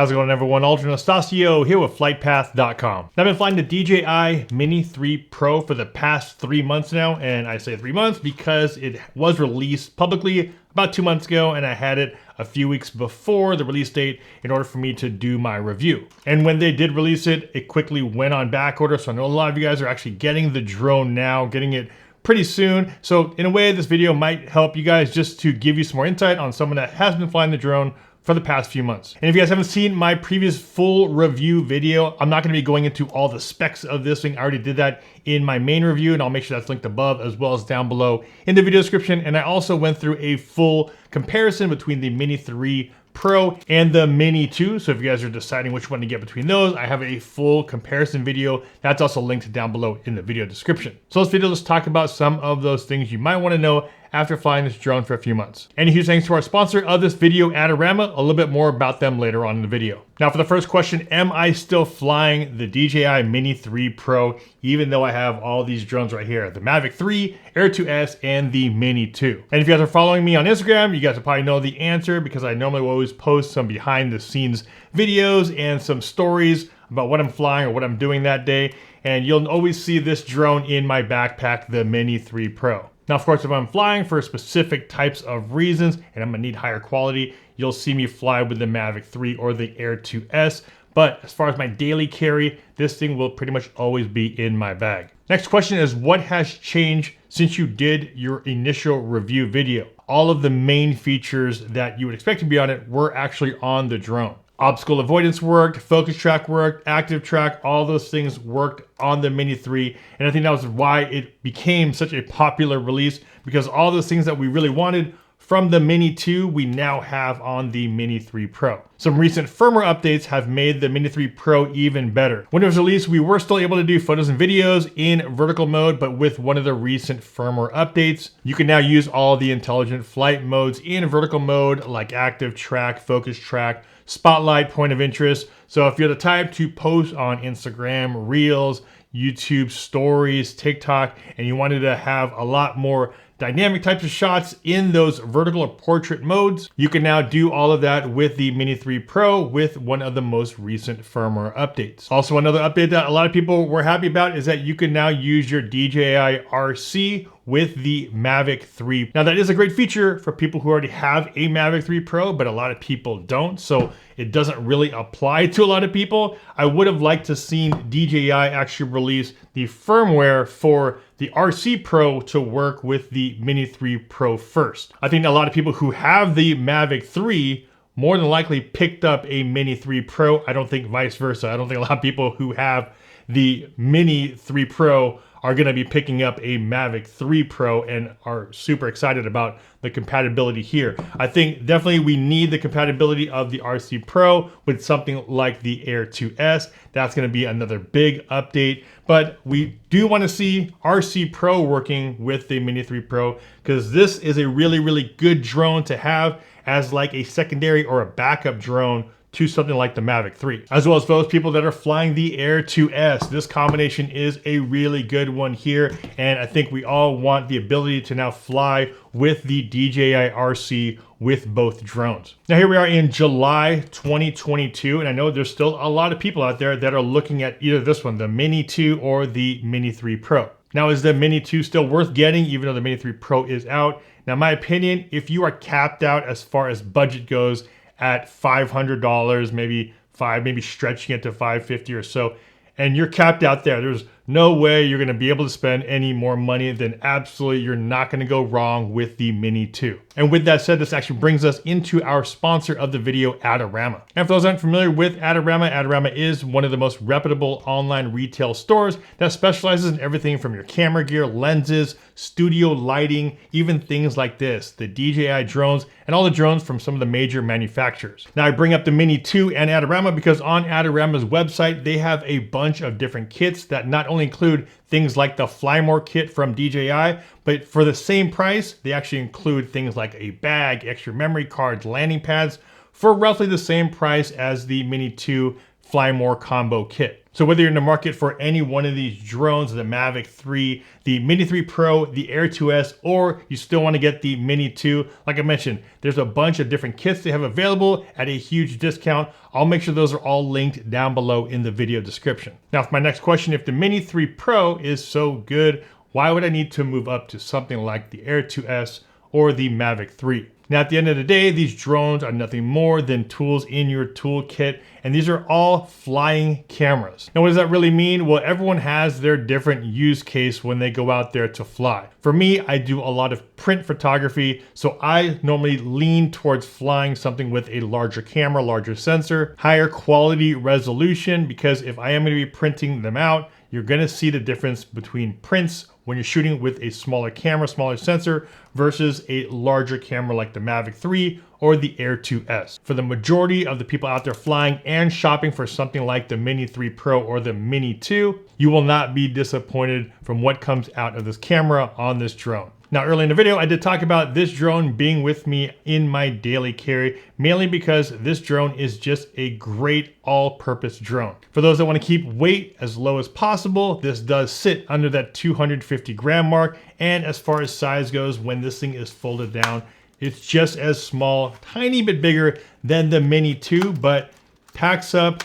How's it going, everyone? Ultra Anastasio here with FlytPath.com. I've been flying the DJI Mini 3 Pro for the past 3 months now, and I say 3 months because it was released publicly about 2 months ago, and I had it a few weeks before the release date in order for me to do my review. And when they did release it, it quickly went on back order, so I know a lot of you guys are actually getting the drone now, getting it pretty soon. So in a way, this video might help you guys just to give you some more insight on someone that has been flying the drone for the past few months. And if you guys haven't seen my previous full review video, I'm not going to be going into all the specs of this thing. I already did that in my main review, and I'll make sure that's linked above as well as down below in the video description. And I also went through a full comparison between the Mini 3 Pro and the Mini 2. So if you guys are deciding which one to get between those, I have a full comparison video. That's also linked down below in the video description. So this video, let's talk about some of those things you might want to know after flying this drone for a few months. And a huge thanks to our sponsor of this video, Adorama. A little bit more about them later on in the video. Now for the first question, am I still flying the DJI Mini 3 Pro even though I have all these drones right here, the MAVIC 3, Air 2S, and the Mini 2? And if you guys are following me on Instagram, you guys will probably know the answer because I normally will always post some behind the scenes videos and some stories about what I'm flying or what I'm doing that day. And you'll always see this drone in my backpack, the Mini 3 Pro. Now, of course, if I'm flying for specific types of reasons and I'm gonna need higher quality, you'll see me fly with the MAVIC 3 or the Air 2S. But as far as my daily carry, this thing will pretty much always be in my bag. Next question is, what has changed since you did your initial review video? All of the main features that you would expect to be on it were actually on the drone. Obstacle avoidance worked, focus track worked, active track, all those things worked on the Mini 3. And I think that was why it became such a popular release, because all those things that we really wanted from the Mini 2, we now have on the Mini 3 Pro. Some recent firmware updates have made the Mini 3 Pro even better. When it was released, we were still able to do photos and videos in vertical mode, but with one of the recent firmware updates, you can now use all the intelligent flight modes in vertical mode, like active track, focus track, spotlight, point of interest. So if you're the type to post on Instagram, Reels, YouTube stories, TikTok, and you wanted to have a lot more dynamic types of shots in those vertical or portrait modes, you can now do all of that with the Mini 3 Pro with one of the most recent firmware updates. Also, another update that a lot of people were happy about is that you can now use your DJI RC with the MAVIC 3. Now that is a great feature for people who already have a MAVIC 3 Pro, but a lot of people don't, so it doesn't really apply to a lot of people. I would have liked to seen DJI actually release the firmware for the RC Pro to work with the Mini 3 Pro first. I think a lot of people who have the MAVIC 3 more than likely picked up a Mini 3 Pro. I don't think vice versa. I don't think a lot of people who have the Mini 3 Pro are going to be picking up a MAVIC 3 Pro and are super excited about the compatibility here. I think definitely we need the compatibility of the RC Pro with something like the Air 2S. That's going to be another big update, but we do want to see RC Pro working with the Mini 3 Pro because this is a really, really good drone to have as like a secondary or a backup drone to something like the MAVIC 3. As well as those people that are flying the Air 2S, this combination is a really good one here, and I think we all want the ability to now fly with the DJI RC with both drones. Now here we are in July 2022, and I know there's still a lot of people out there that are looking at either this one, the Mini 2 or the Mini 3 Pro. Now, is the Mini 2 still worth getting even though the Mini 3 Pro is out? Now, my opinion, if you are capped out as far as budget goes at $500, maybe stretching it to $550 or so, and you're capped out there, there's no way you're gonna be able to spend any more money, then absolutely you're not gonna go wrong with the Mini 2. And with that said, this actually brings us into our sponsor of the video, Adorama. And for those aren't familiar with Adorama, Adorama is one of the most reputable online retail stores that specializes in everything from your camera gear, lenses, studio lighting, even things like this, the DJI drones, and all the drones from some of the major manufacturers. Now I bring up the Mini 2 and Adorama because on Adorama's website, they have a bunch of different kits that not only include things like the Fly More kit from DJI, but for the same price, they actually include things like a bag, extra memory cards, landing pads for roughly the same price as the Mini 2 Fly More combo kit. So whether you're in the market for any one of these drones, the MAVIC 3, the Mini 3 Pro, the Air 2S, or you still want to get the Mini 2, like I mentioned, there's a bunch of different kits they have available at a huge discount. I'll make sure those are all linked down below in the video description. Now for my next question, if the Mini 3 Pro is so good, why would I need to move up to something like the Air 2S or the MAVIC 3? Now, at the end of the day, these drones are nothing more than tools in your toolkit, and these are all flying cameras. Now, what does that really mean? Well, everyone has their different use case when they go out there to fly. For me, I do a lot of print photography, so I normally lean towards flying something with a larger camera, larger sensor, higher quality resolution, because if I am going to be printing them out, you're going to see the difference between prints when you're shooting with a smaller camera, smaller sensor, versus a larger camera like the MAVIC 3 or the Air 2S. For the majority of the people out there flying and shopping for something like the Mini 3 Pro or the Mini 2, you will not be disappointed from what comes out of this camera on this drone. Now, early in the video, I did talk about this drone being with me in my daily carry, mainly because this drone is just a great all-purpose drone. For those that want to keep weight as low as possible, this does sit under that 250 gram mark. And as far as size goes, when this thing is folded down, it's just as small, tiny bit bigger than the Mini 2, but packs up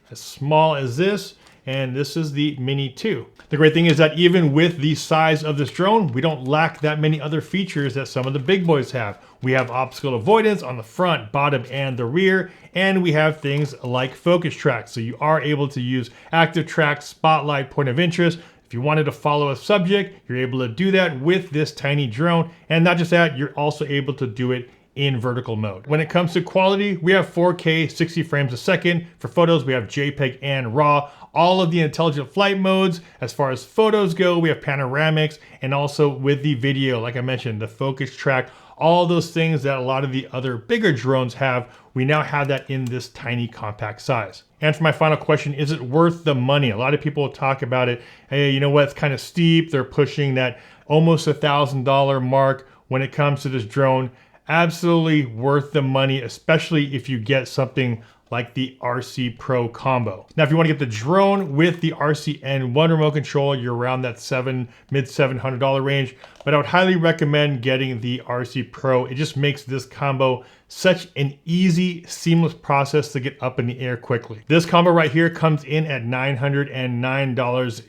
as small as this. And this is the Mini 2. The great thing is that even with the size of this drone, we don't lack that many other features that some of the big boys have. We have obstacle avoidance on the front, bottom, and the rear, and we have things like focus track. So you are able to use active track, spotlight, point of interest. If you wanted to follow a subject, you're able to do that with this tiny drone. And not just that, you're also able to do it in vertical mode. When it comes to quality, we have 4K 60 frames a second. For photos, we have JPEG and RAW. All of the intelligent flight modes. As far as photos go, we have panoramics, and also with the video, like I mentioned, the focus track, all those things that a lot of the other bigger drones have, we now have that in this tiny compact size. And for my final question, is it worth the money? A lot of people talk about it. Hey, you know what? It's kind of steep. They're pushing that almost $1,000 mark when it comes to this drone. Absolutely worth the money, especially if you get something like the RC Pro combo. Now, if you want to get the drone with the RC and one remote control, you're around that mid $700 range, but I would highly recommend getting the RC Pro. It just makes this combo such an easy, seamless process to get up in the air quickly. This combo right here comes in at $909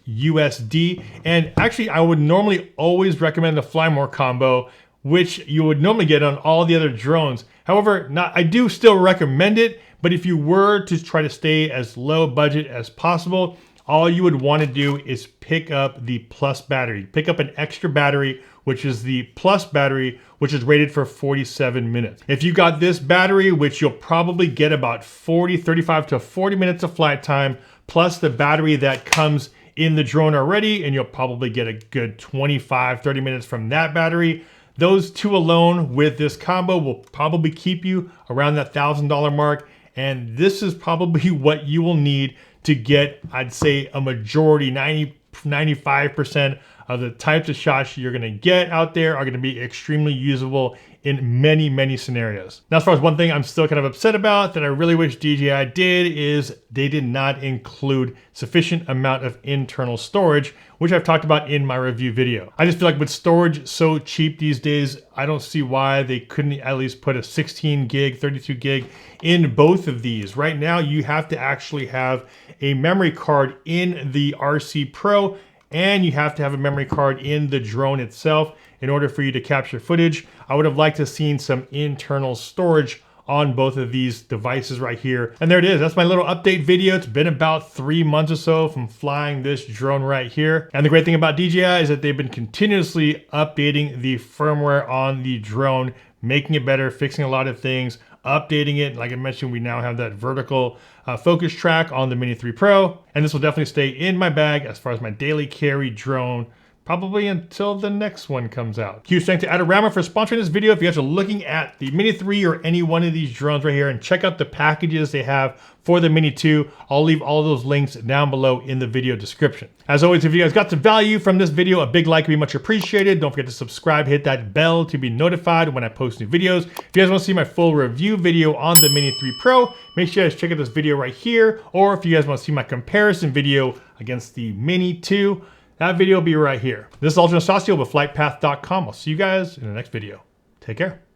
USD. And actually, I would normally always recommend the Fly More combo, which you would normally get on all the other drones. However, I do still recommend it, but if you were to try to stay as low budget as possible, all you would want to do is pick up the Plus battery. Pick up an extra battery, which is the Plus battery, which is rated for 47 minutes. If you got this battery, which you'll probably get about 35 to 40 minutes of flight time, plus the battery that comes in the drone already, and you'll probably get a good 25, 30 minutes from that battery. Those two alone with this combo will probably keep you around that $1,000 mark. And this is probably what you will need to get, I'd say, a majority, 95% of the types of shots you're gonna get out there are gonna be extremely usable in many, many scenarios. Now, as far as one thing I'm still kind of upset about that I really wish DJI did is they did not include sufficient amount of internal storage, which I've talked about in my review video. I just feel like with storage so cheap these days, I don't see why they couldn't at least put a 16 gig, 32 gig in both of these. Right now, you have to actually have a memory card in the RC Pro, and you have to have a memory card in the drone itself in order for you to capture footage. I would have liked to have seen some internal storage on both of these devices right here. And there it is. That's my little update video. It's been about 3 months or so from flying this drone right here. And the great thing about DJI is that they've been continuously updating the firmware on the drone, making it better, fixing a lot of things, updating it. Like I mentioned, we now have that vertical focus track on the Mini 3 Pro. And this will definitely stay in my bag as far as my daily carry drone probably until the next one comes out. Huge thanks to Adorama for sponsoring this video. If you guys are looking at the Mini 3 or any one of these drones right here, and check out the packages they have for the Mini 2, I'll leave all those links down below in the video description. As always, if you guys got some value from this video, a big like would be much appreciated. Don't forget to subscribe, hit that bell to be notified when I post new videos. If you guys want to see my full review video on the Mini 3 Pro, make sure you guys check out this video right here. Or if you guys want to see my comparison video against the Mini 2, that video will be right here. This is Ultra Nastasio with FlytPath.com. I'll see you guys in the next video. Take care.